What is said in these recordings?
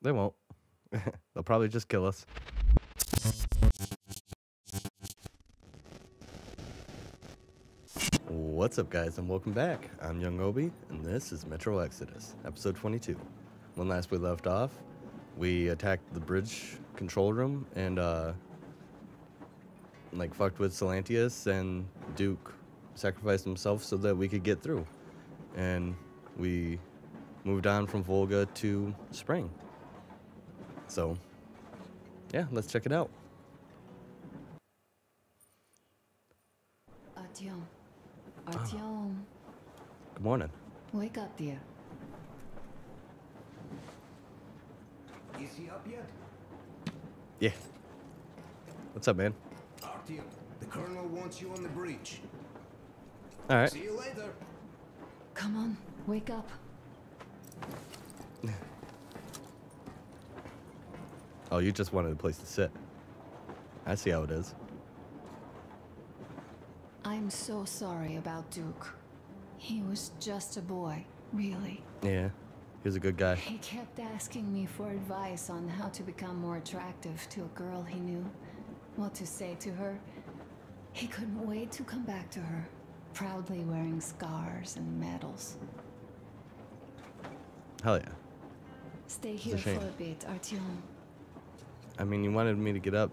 They won't. They'll probably just kill us. What's up, guys, and welcome back. I'm Young Obi, and this is Metro Exodus, episode 22. When last we left off, we attacked the bridge control room and like fucked with Salantius, and Duke sacrificed himself so that we could get through. And we moved on from Volga to Spring. So, yeah, let's check it out. Artyom. Artyom. Good morning. Wake up, dear. Is he up yet? Yeah. What's up, man? Artyom, the colonel wants you on the breach. All right. See you later. Come on, wake up. Oh, you just wanted a place to sit. I see how it is. I'm so sorry about Duke. He was just a boy, really. Yeah, he was a good guy. He kept asking me for advice on how to become more attractive to a girl he knew, what to say to her. He couldn't wait to come back to her, proudly wearing scars and medals. Hell yeah. Stay It's a here for shame. a bit, Artyom. I mean, you wanted me to get up.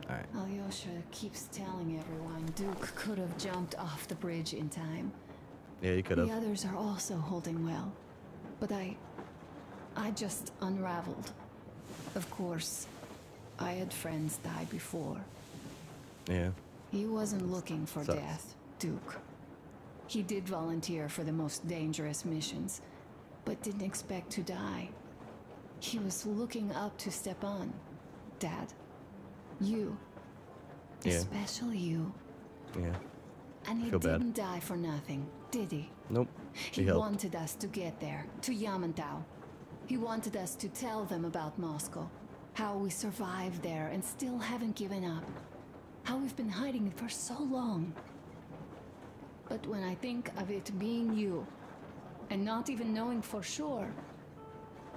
All right. Alyosha keeps telling everyone Duke could have jumped off the bridge in time. Yeah, you could The have. others are also holding well, but I just unraveled. Of course, I had friends die before. Yeah. He wasn't looking for Sucks. death, Duke. He did volunteer for the most dangerous missions, but didn't expect to die. He was looking up to Stepan, Dad. You. Yeah. Especially you. Yeah. And he Feel bad. didn't die for nothing, did he? Nope. He helped. wanted us to get there, to Yamantau. He wanted us to tell them about Moscow, how we survived there and still haven't given up, how we've been hiding it for so long. But when I think of it being you, and not even knowing for sure,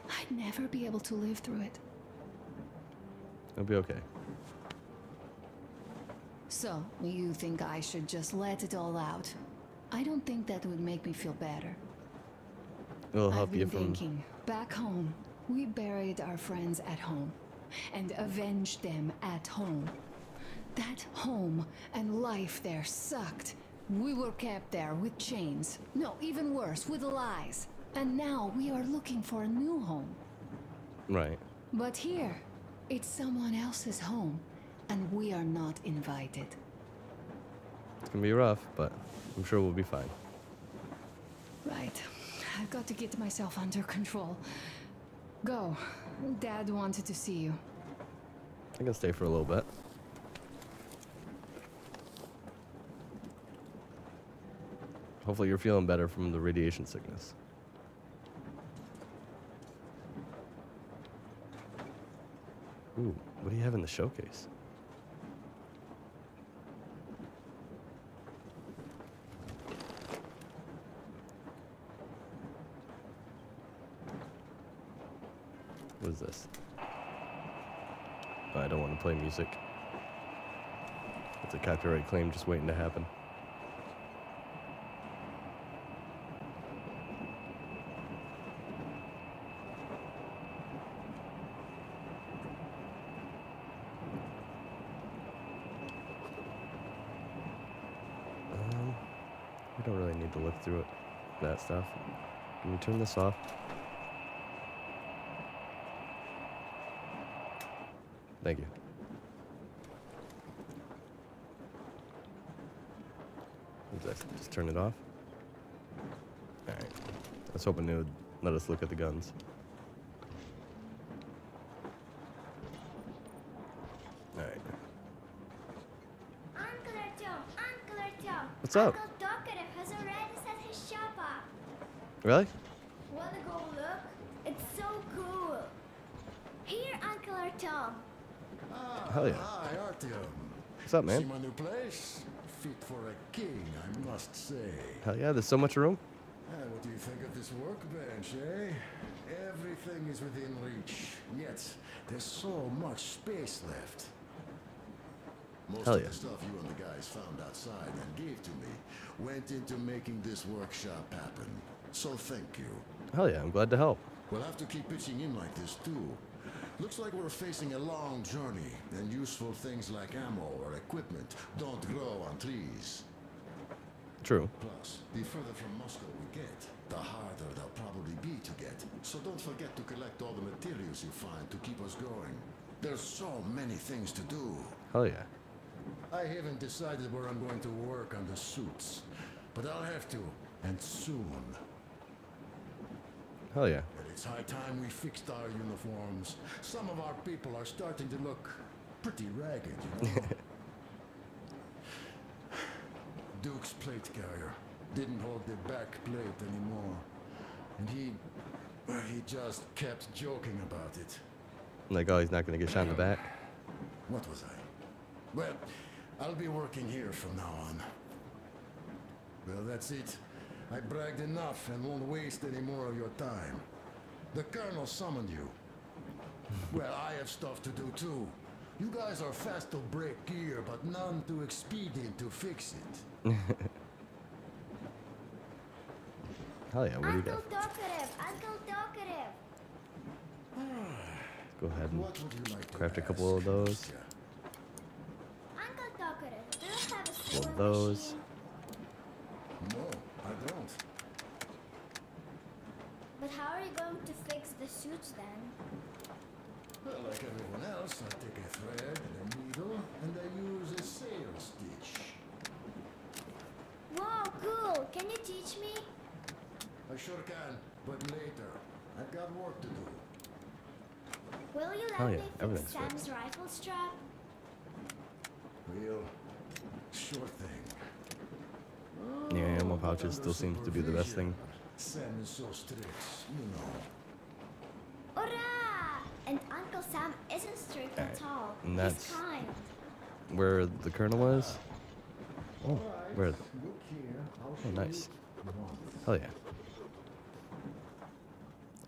I'd never be able to live through it. It'll be okay. So, you think I should just let it all out? I don't think that would make me feel better. It'll I've help been you from. thinking, back home, we buried our friends at home, and avenged them at home. That home and life there sucked. We were kept there with chains. No, even worse, with lies. And now we are looking for a new home. Right. But here, it's someone else's home, and we are not invited. It's gonna be rough, but I'm sure we'll be fine. Right. I've got to get myself under control. Go. Dad wanted to see you. I can stay for a little bit. Hopefully you're feeling better from the radiation sickness. Ooh, what do you have in the showcase? What is this? Oh, I don't want to play music. It's a copyright claim just waiting to happen. We don't really need to look through it, that stuff. Can we turn this off? Thank you. What's this? Just turn it off? Alright. I was hoping it would let us look at the guns. Alright. Uncle Artyom! What's up? Uncle Tokarev has already set his shop up. Really? Wanna go look? It's so cool. Here, Uncle Artyom. Hell yeah. Hi, Artyom. What's up, See man? my new place? Fit for a king, I must say. Hell yeah, there's so much room. What do you think of this workbench, eh? Everything is within reach, yet there's so much space left. Most Hell of yeah. the stuff you and the guys found outside and gave to me went into making this workshop happen. So thank you. Hell yeah, I'm glad to help. We'll have to keep pitching in like this too. Looks like we're facing a long journey, and useful things like ammo or equipment don't grow on trees. True. Plus, the further from Moscow we get, the harder they'll probably be to get. So don't forget to collect all the materials you find to keep us going. There's so many things to do. Hell yeah. I haven't decided where I'm going to work on the suits, but I'll have to, and soon. Hell yeah. And it's high time we fixed our uniforms. Some of our people are starting to look pretty ragged, you know? Duke's plate carrier didn't hold the back plate anymore. And he just kept joking about it. Like, oh, he's not gonna get shot in the back. What was I? Well, I'll be working here from now on. Well, that's it. I bragged enough and won't waste any more of your time. The Colonel summoned you. Well, I have stuff to do too. You guys are fast to break gear, but none too expedient to fix it. Hell yeah, what do you got? Uncle Talkative! Uncle Talkative! Go ahead and What would you like to craft a ask, couple of those. Alicia? Uncle Talkative, do you have a Couple sewing of those. machine? No, I don't. But how are you going to fix the suits then? Well, like everyone else, I take a thread and a needle, and I use a sail stitch. Wow, cool! Can you teach me? I sure can, but later. I've got work to do. Will you Oh, let yeah, me fix everything's Sam's fixed. rifle strap? Real sure thing. Yeah, ammo pouches still seems to be the best thing. Sam is so strict, you know. Hurrah! And Uncle Sam isn't strict at all. and He's that's- kind. Where the Colonel is? Oh, where? Look here. I'll Oh, show nice. you once. Hell yeah.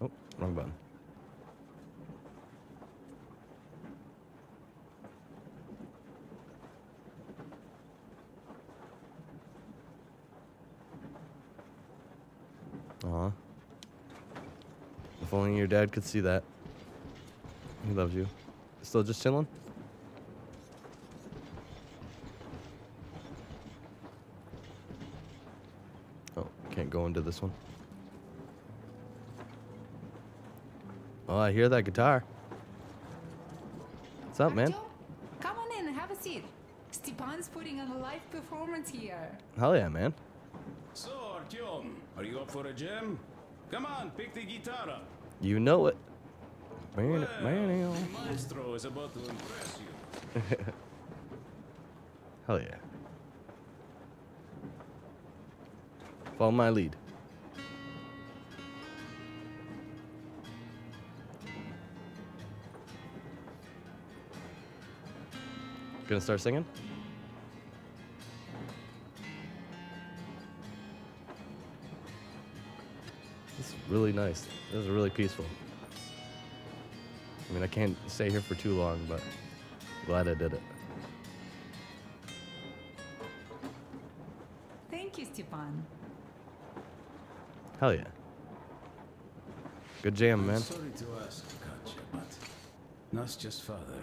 Oh, wrong button. Aw. If only your dad could see that. He loves you. Still just chilling? Oh, can't go into this one. Oh, I hear that guitar. What's up, man? Artyom, come on in and have a seat. Stepan's putting on a live performance here. Hell yeah, man. So, Artyom, are you up for a jam? Come on, pick the guitar up. You know it. Well, the maestro is about to impress you. Hell yeah. Follow my lead. Gonna start singing? This is really nice. This is really peaceful. I mean, I can't stay here for too long, but glad I did it. Thank you, Stepan. Hell yeah. Good jam, man. Sorry to ask, Katya, but Nastya's father,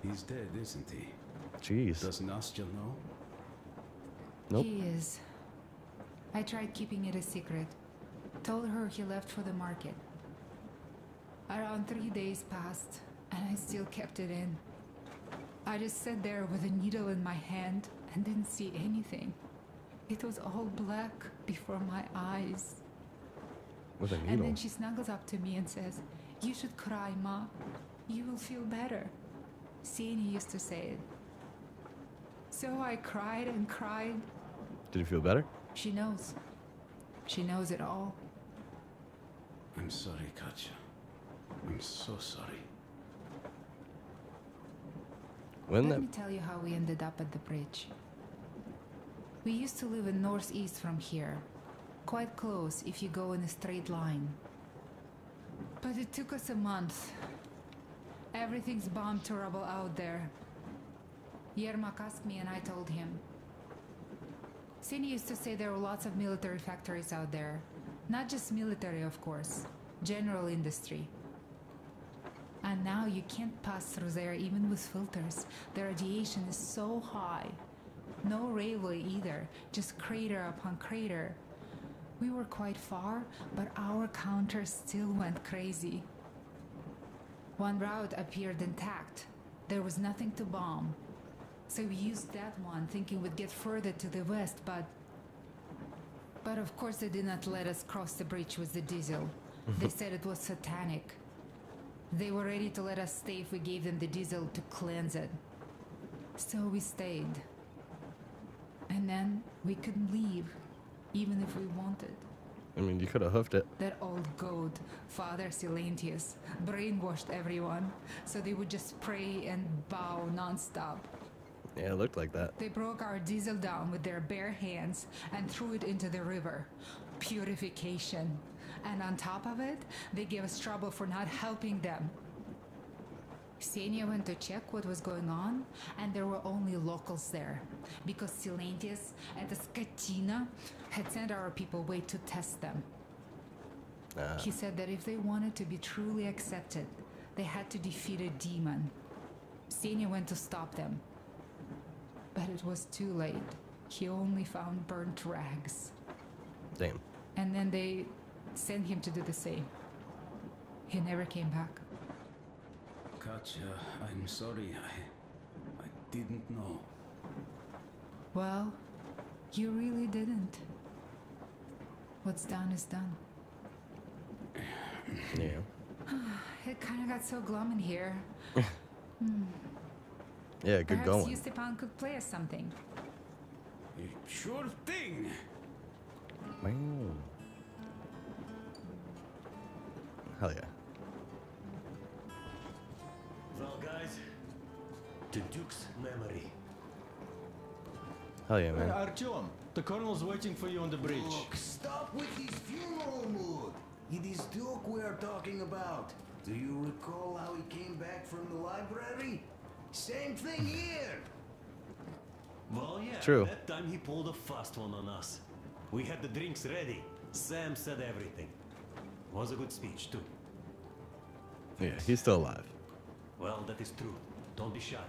he's dead, isn't he? Jeez. Does Nastya know? Nope. He is. I tried keeping it a secret. Told her he left for the market. Around 3 days passed, and I still kept it in. I just sat there with a needle in my hand and didn't see anything. It was all black before my eyes. With a And needle. then she snuggles up to me and says, "You should cry, Ma. You will feel better." Sieni used to say it. So I cried and cried. Did you feel better? She knows. She knows it all. I'm sorry, Katya. I'm so sorry. When Let that me tell you how we ended up at the bridge. We used to live in northeast from here. Quite close if you go in a straight line. But it took us a month. Everything's bombed to rubble out there. Yermak asked me and I told him. Sini used to say there were lots of military factories out there. Not just military, of course. General industry. And now you can't pass through there even with filters. The radiation is so high. No railway either, just crater upon crater. We were quite far, but our counter still went crazy. One route appeared intact. There was nothing to bomb. So we used that one, thinking we'd get further to the west, but of course they did not let us cross the bridge with the diesel. They said it was satanic. They were ready to let us stay if we gave them the diesel to cleanse it. So we stayed. And then we couldn't leave, even if we wanted. I mean, you could have hoofed it. That old goat, Father Silentius, brainwashed everyone, so they would just pray and bow non-stop. Yeah, it looked like that. They broke our diesel down with their bare hands and threw it into the river. Purification. And on top of it, they gave us trouble for not helping them. Xenia went to check what was going on, and there were only locals there, because Silentius and the Skatina had sent our people away to test them. He said that if they wanted to be truly accepted, they had to defeat a demon. Xenia went to stop them. But it was too late. He only found burnt rags. Damn. And then they sent him to do the same. He never came back. Katja, I'm sorry. I didn't know. Well, you really didn't. What's done is done. Yeah. It kind of got so glum in here. Yeah, good Perhaps going. you, Stepan, could play us something. Sure thing. Wow. Hell yeah. Well, guys, to Duke's memory. Hell yeah, man. Artyom, the colonel's waiting for you on the bridge. Look, stop with his funeral mood. It is Duke we are talking about. Do you recall how he came back from the library? Same thing here. Well, yeah, True. that time he pulled a fast one on us. We had the drinks ready. Sam said everything. Was a good speech, too. Yeah, he's still alive. Well, that is true. Don't be shy.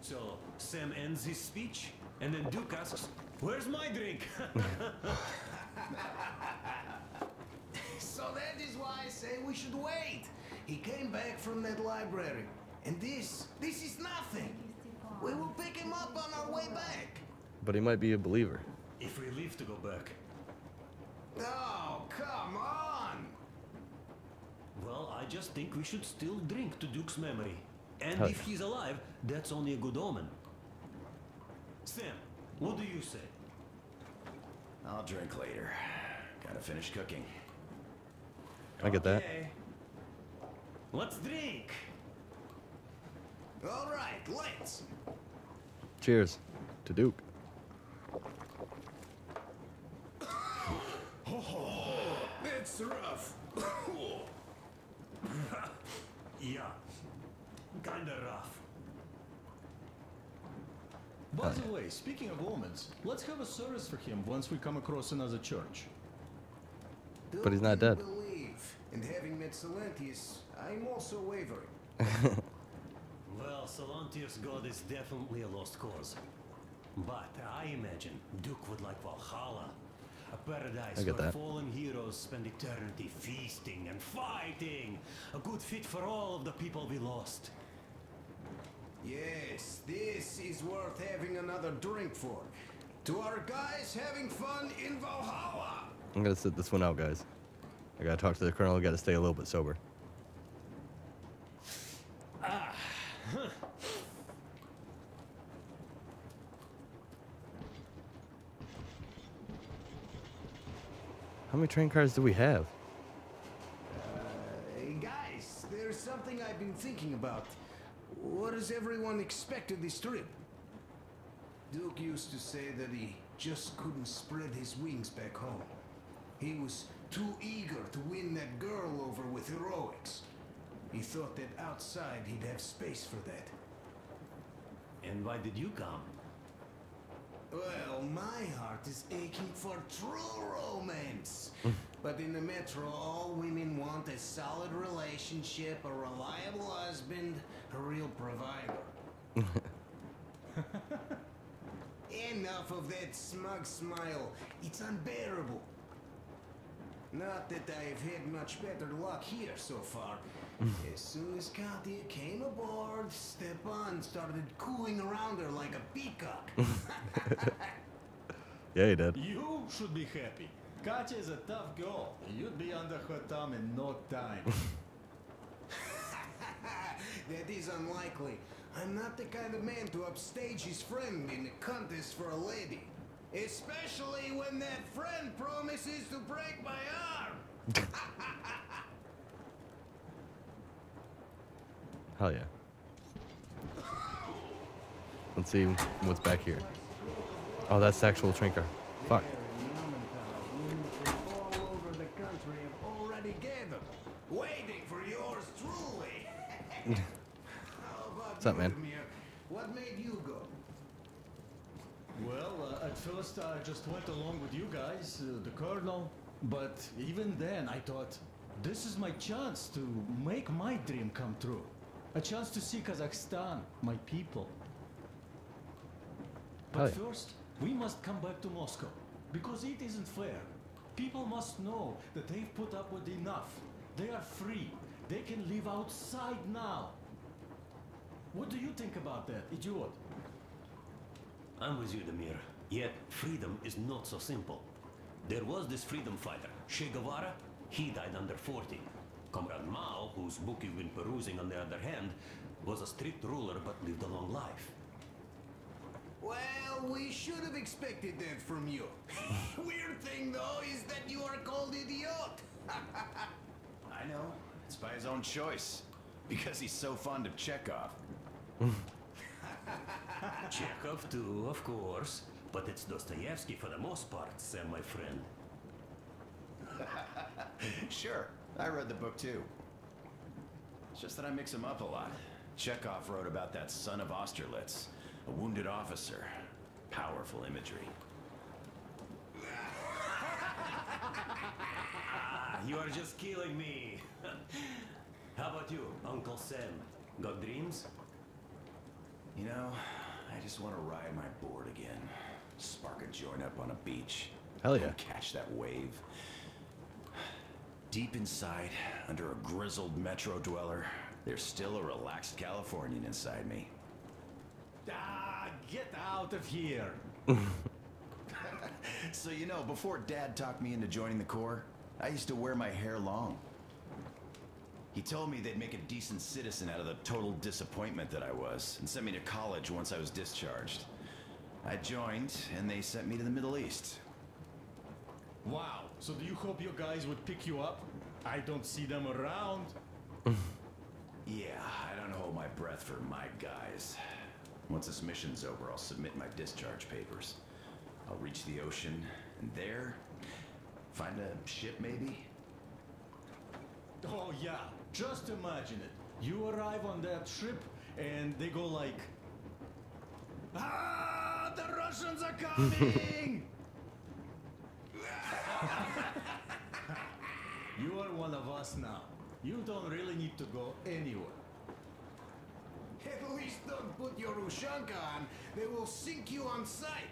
So, Sam ends his speech, and then Duke asks, "Where's my drink?" So that is why I say we should wait. He came back from that library. And this is nothing. We will pick him up on our way back. But he might be a believer. If we leave to go back. Oh, come on. Well, I just think we should still drink to Duke's memory. And Hell if yeah. he's alive, that's only a good omen. Sam, what do you say? I'll drink later. Gotta finish cooking. I get that. Okay. Let's drink. All right, let's. Cheers to Duke. It's rough. Yeah. Kinda rough. By the way, speaking of omens, let's have a service for him once we come across another church. But he's not dead. Believe. And having met Silentius, I'm also wavering. Well, Silentius' god is definitely a lost cause. But I imagine Duke would like Valhalla. A paradise I get where that. fallen heroes spend eternity feasting and fighting. A good fit for all of the people we lost. Yes, this is worth having another drink for. To our guys having fun in Valhalla. I'm gonna sit this one out, guys. I gotta talk to the colonel. I gotta stay a little bit sober. How many train cars do we have? Hey guys, there's something I've been thinking about. What does everyone expect of this trip? Duke used to say that he just couldn't spread his wings back home. He was too eager to win that girl over with heroics. He thought that outside he'd have space for that. And why did you come? Well, my heart is aching for true romance. But in the metro, all women want a solid relationship, a reliable husband, a real provider. Enough of that smug smile. It's unbearable. Not that I've had much better luck here so far. As soon as Katya came aboard, Stepan started cooing around her like a peacock. Yeah, he did. You should be happy. Katya is a tough girl. You'd be under her thumb in no time. That is unlikely. I'm not the kind of man to upstage his friend in a contest for a lady. Especially when that friend promises to break my arm. Hell yeah. Let's see what's back here. Oh, that's the actual trinker. Fuck. All over the country have already gathered, waiting for yours truly. What's up, man? What made you go? Well, at first I just went along with you guys, the colonel. But even then I thought, this is my chance to make my dream come true. A chance to see Kazakhstan, my people. But first, we must come back to Moscow, because it isn't fair. People must know that they've put up with enough. They are free. They can live outside now. What do you think about that, idiot? I'm with you, Damir. Yet, freedom is not so simple. There was this freedom fighter, Che Guevara. He died under 40. Comrade Mao, whose book you've been perusing on the other hand, was a strict ruler but lived a long life. Well, we should have expected that from you. Weird thing, though, is that you are called idiot. I know. It's by his own choice. Because he's so fond of Chekhov. Chekhov too, of course. But it's Dostoevsky for the most part, Sam, my friend. Sure, I read the book too. It's just that I mix them up a lot. Chekhov wrote about that son of Austerlitz, a wounded officer. Powerful imagery. You are just killing me. How about you, Uncle Sam? Got dreams? You know, I just want to ride my board again. Spark a joint up on a beach. Hell yeah. Catch that wave. Deep inside, under a grizzled metro dweller, there's still a relaxed Californian inside me. Ah, get out of here. So you know, before Dad talked me into joining the Corps, I used to wear my hair long. He told me they'd make a decent citizen out of the total disappointment that I was, and sent me to college once I was discharged. I joined, and they sent me to the Middle East. Wow, so do you hope your guys would pick you up? I don't see them around. Yeah, I don't hold my breath for my guys. Once this mission's over, I'll submit my discharge papers. I'll reach the ocean, and there, find a ship maybe? Oh yeah, just imagine it. You arrive on that ship, and they go like... Ah, the Russians are coming! You are one of us now. You don't really need to go anywhere. At least don't put your Ushanka on. They will sink you on sight.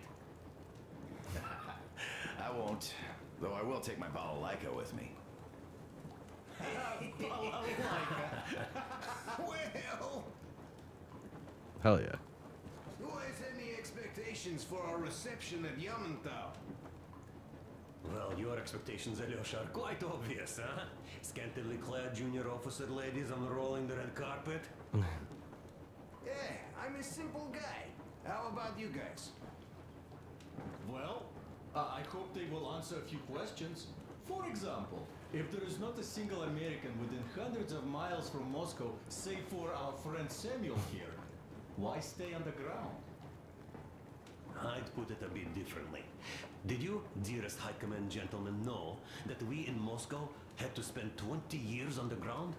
I won't, though I will take my balalaika with me. Well, Hell yeah. who has any expectations for our reception at Yamantau? Well, your expectations, Alyosha, are quite obvious, huh? Scantily clad junior officer ladies unrolling the red carpet. Yeah, I'm a simple guy. How about you guys? Well, I hope they will answer a few questions. For example, if there is not a single American within hundreds of miles from Moscow, save for our friend Samuel here, why stay on the ground? I'd put it a bit differently. Did you, dearest High Command gentlemen, know that we in Moscow had to spend 20 years underground?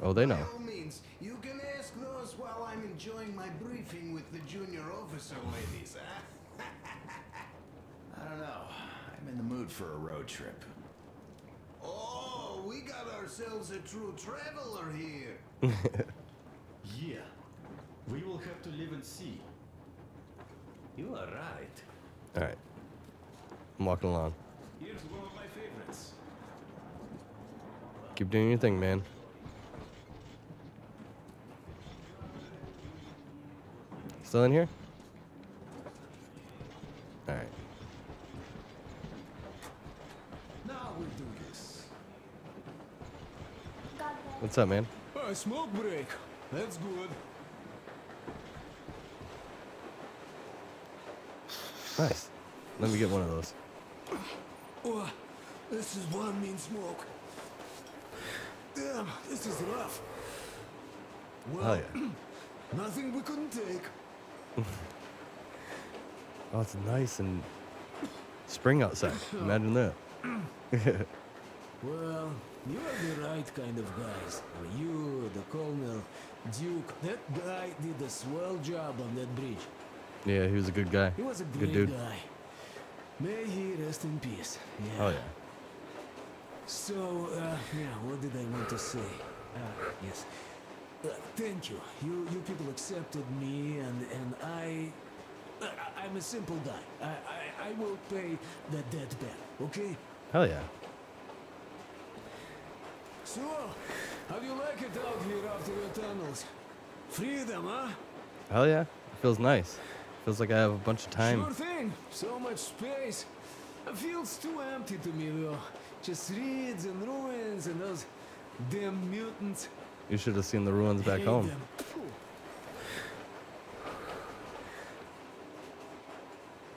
Oh, they know. By all means, you can ask those while I'm enjoying my briefing with the junior officer ladies, huh? I don't know. I'm in the mood for a road trip. Oh, we got ourselves a true traveler here. Yeah. We will have to live and see. You are right. All right. I'm walking along. Here's one of my favorites. Keep doing your thing, man. Still in here? All right. Now we do this. What's up, man? A smoke break. That's good. Nice. Let me get one of those. Oh, this is one mean smoke. Damn, this is rough. Well, Oh yeah. nothing we couldn't take. Oh, it's nice and spring outside. Imagine that. Well, you are the right kind of guys. You, the Colonel, Duke. That guy did a swell job on that bridge. Yeah, he was a good guy. He was a Good great dude. guy. May he rest in peace. Yeah. Oh yeah. So, yeah, what did I want to say? Yes. Thank you. You people accepted me, and I'm a simple guy. I will pay the debt back, okay? Hell yeah. So, how do you like it out here after your tunnels? Freedom, huh? Hell yeah. It feels nice. Feels like I have a bunch of time. Sure thing. So much space. It feels too empty to me, though. Just reeds and ruins and those damn mutants. You should have seen the ruins back Hate home. them. Phew.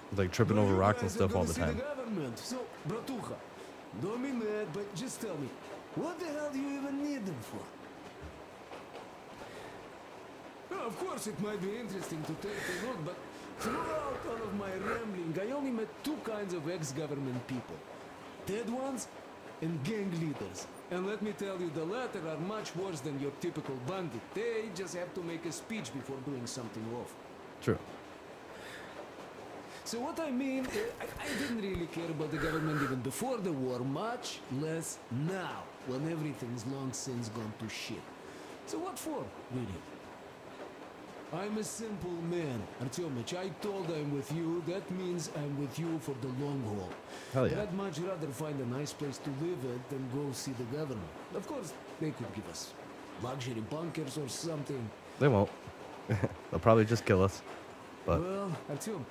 It's like tripping No, over you rocks and guys are stuff all gonna the see time. Government. So, bratucha, don't be mad, but just tell me, what the hell do you even need them for? Well, of course, it might be interesting to take a look, but throughout all of my rambling, I only met two kinds of ex-government people. Dead ones and gang leaders. And let me tell you, the latter are much worse than your typical bandit. They just have to make a speech before doing something awful. True. So what I mean, I didn't really care about the government even before the war, much less now, when everything's long since gone to shit. So what for, really? I'm a simple man, Artyomich. I told I'm with you, that means I'm with you for the long haul. Hell yeah. But I'd much rather find a nice place to live at than go see the government. Of course, they could give us luxury bunkers or something. They won't. They'll probably just kill us. But Well, Artyom,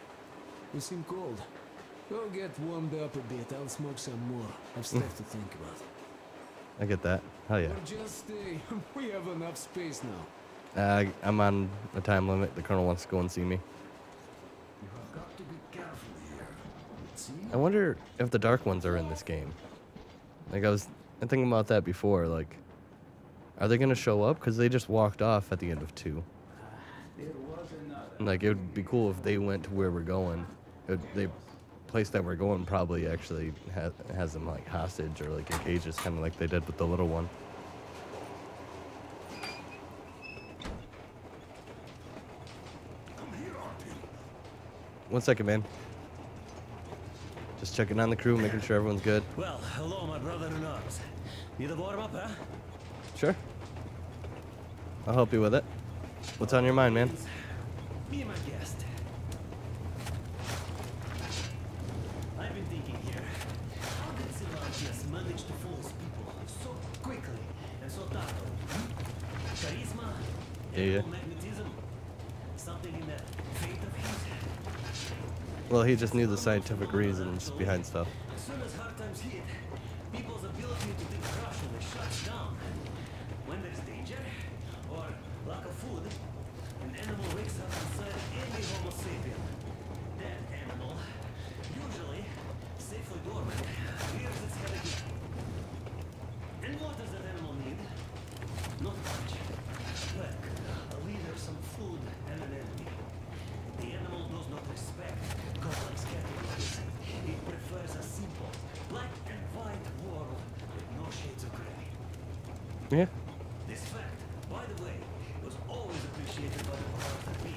you seem cold. Go get warmed up a bit. I'll smoke some more. I've stuff to think about. I get that. Hell yeah. Or just stay. We have enough space now. I'm on a time limit. The colonel wants to go and see me. You have got to be careful here. See? I wonder if the dark ones are in this game. Like I'm thinking about that before. Like, are they gonna show up? Cause they just walked off at the end of 2. There was another. And, like, it would be cool if they went to where we're going. The place that we're going probably actually has them like hostage or like in cages, kind of like they did with the little one. Come here, Artyom. 1 second, man. Just checking on the crew, making sure everyone's good. Well, hello, my brother in arms. Need a warm-up, huh? Sure. I'll help you with it. What's on your mind, man? Be my guest. I've been thinking here, how did Silantius manage to fool his people so quickly and so thoroughly? Charisma? Yeah. Magnetism? Something in that fate of his? Well, he just knew the scientific reasons behind stuff. As soon as hard times hit, people's ability to think rationally shuts down. When there's danger, or lack of food, an animal wakes up inside any Homo sapien. That animal, usually safely dormant, rears its head again. And what does that animal need? Not much. Like a leader, some food, and an enemy. Yeah. This fact, by the way, was always appreciated by the powers that be.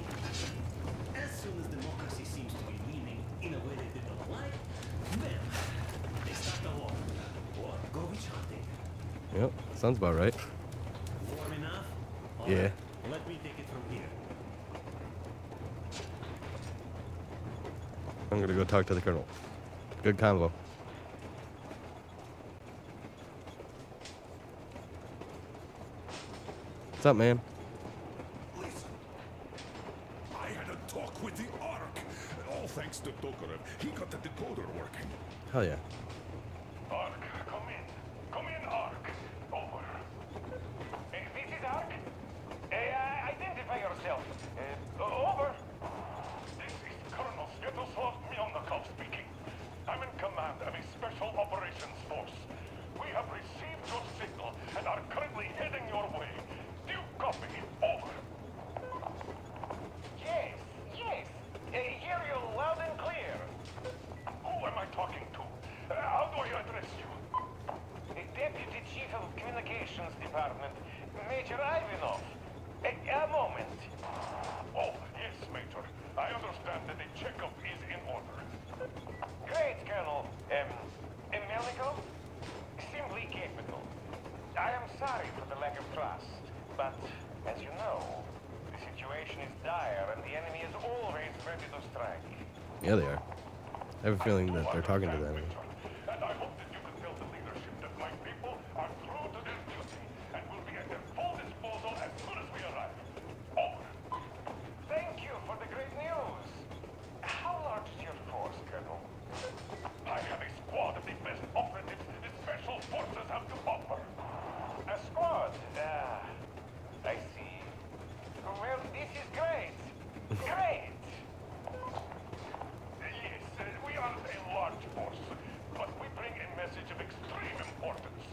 As soon as democracy seems to be leaning in a way they don't like, bam, they start the war. Or go witch hunting. Yep, sounds about right. Warm enough? All Yeah. right, let me take it from here. I'm gonna go talk to the colonel. Good convo. What's up, man? Listen, I had a talk with the Ark. All thanks to Tokarev. He got the decoder working. Hell yeah. Ark, come in. Come in, Ark. Over. This is Ark. Identify yourself. Over. This is Colonel Svetoslav Myelnikov speaking. I'm in command of a special operations force. We have received your signal and are currently heading your way. Do you copy? Over. Yes. Hear you loud and clear. Who am I talking to? How do I address you? The Deputy Chief of Communications Department, Major Ivanov. A moment. Oh, yes, Major. I understand that the checkup is in order. Great, Colonel. Melnikov? Simply capital. I am sorry for the lack of trust, but as you know, the situation is dire and the enemy is always ready to strike. Yeah, they are. I have a feeling that they're talking to them. And I hope that you can tell the leadership that my people are true to their duty and will be at their full disposal as soon as we arrive. Over. Thank you for the great news. How large is your force, Colonel? I have a squad of the best operatives the special forces have to offer. A squad? I see. Well, this is great. Great! Yes, we are a large force, but we bring a message of extreme importance.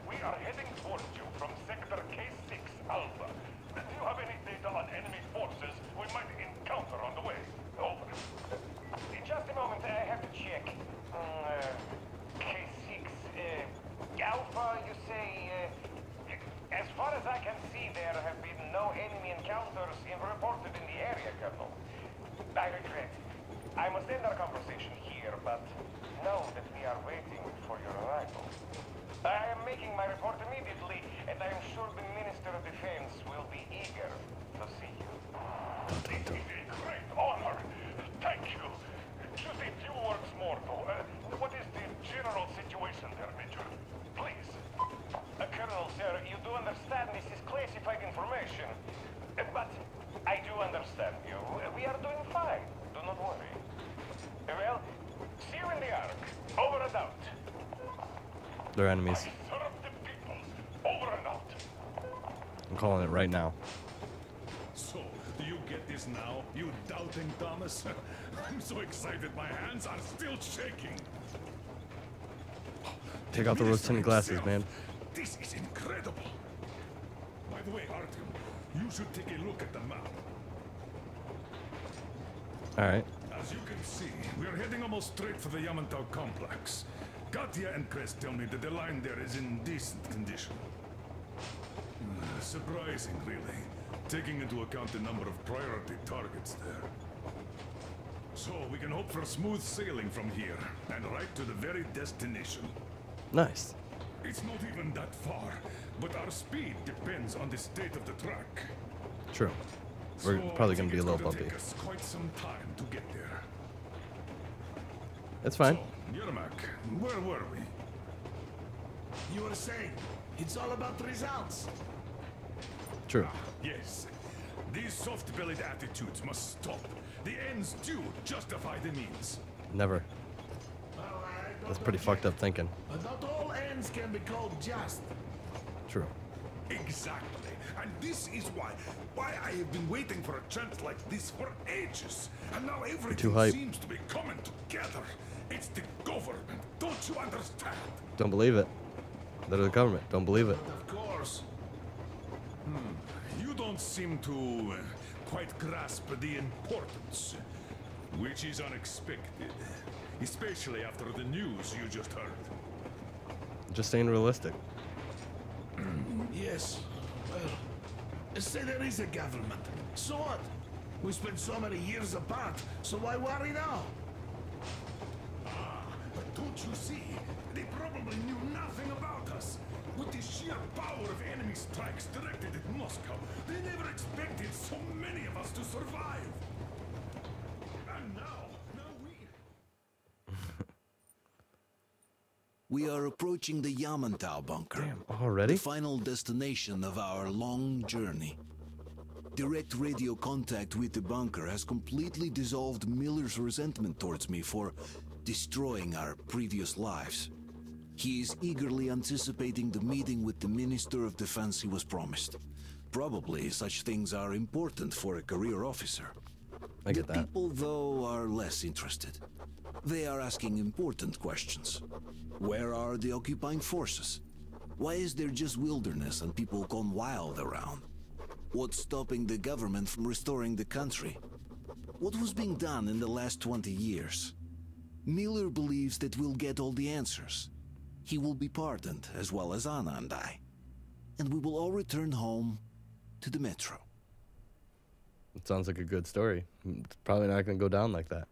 We are heading towards you from Sector K6 Alpha. Do you have any data on enemy forces we might encounter on the way? Over. In just a moment, I have to check. K6, Alpha, you say? As far as I can see, there have been no enemy encounters reported in the area, Colonel. I regret. I must end our conversation here, but know that we are waiting for your arrival. I am making my report immediately, and I am sure the Minister of Defense will be eager to see you. It is a great honor. Thank you. Just a few words more, though. What is the general situation there, Major? Please. Colonel, sir, you do understand this is classified information. But I do understand you. We are doing fine. Do not worry. Well, see you in the Ark. Over and out. They're enemies. Serve the people. Over and out. I'm calling it right now. So, do you get this now, you doubting Thomas? I'm so excited my hands are still shaking. Take out the rose-tinted glasses, man. This is incredible. By the way, Artyom, you should take a look at the map. Alright. As you can see, we are heading almost straight for the Yamantau complex. Katya and Crest tell me that the line there is in decent condition. Surprising, really, taking into account the number of priority targets there. So we can hope for smooth sailing from here, and right to the very destination. Nice. It's not even that far, but our speed depends on the state of the track. True. We're So probably I going think to be a it's little gonna bumpy. take us quite some time to get there. That's fine. So, Yermak, where were we? You were saying, it's all about results. True. Yes. These soft-bellied attitudes must stop. The ends do justify the means. Never. Well, I don't That's pretty fucked up thinking. But not all ends can be called just. True. Exactly. And this is why I have been waiting for a chance like this for ages. And now too everything hype. seems to be coming together. It's the government. Don't you understand? Don't believe it. They're the government. Don't believe it. Of course. You don't seem to quite grasp the importance, which is unexpected, especially after the news you just heard. Just staying realistic. Yes. Well, say there is a government. So what? We spent so many years apart, so why worry now? But don't you see? They probably knew nothing about us. With the sheer power of enemy strikes directed at Moscow, they never expected so many of us to survive. And now we... We are approaching the Yamantau bunker. Damn, already? The final destination of our long journey. Direct radio contact with the bunker has completely dissolved Miller's resentment towards me for destroying our previous lives. He is eagerly anticipating the meeting with the Minister of Defense he was promised. Probably such things are important for a career officer. I get the that. people, though, are less interested. They are asking important questions. Where are the occupying forces? Why is there just wilderness and people gone wild around? What's stopping the government from restoring the country? What was being done in the last 20 years? Miller believes that we'll get all the answers. He will be pardoned, as well as Anna and I. And we will all return home to the metro. It sounds like a good story. It's probably not going to go down like that.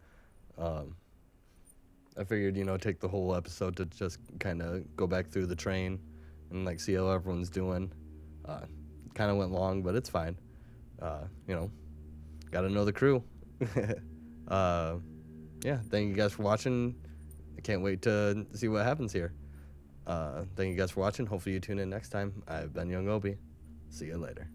I figured, you know, take the whole episode to just kind of go back through the train and, like, see how everyone's doing. Kind of went long, but it's fine. You know, got to know the crew. Yeah, thank you guys for watching. I can't wait to see what happens here. Thank you guys for watching. Hopefully you tune in next time. I've been Young Obi. See you later.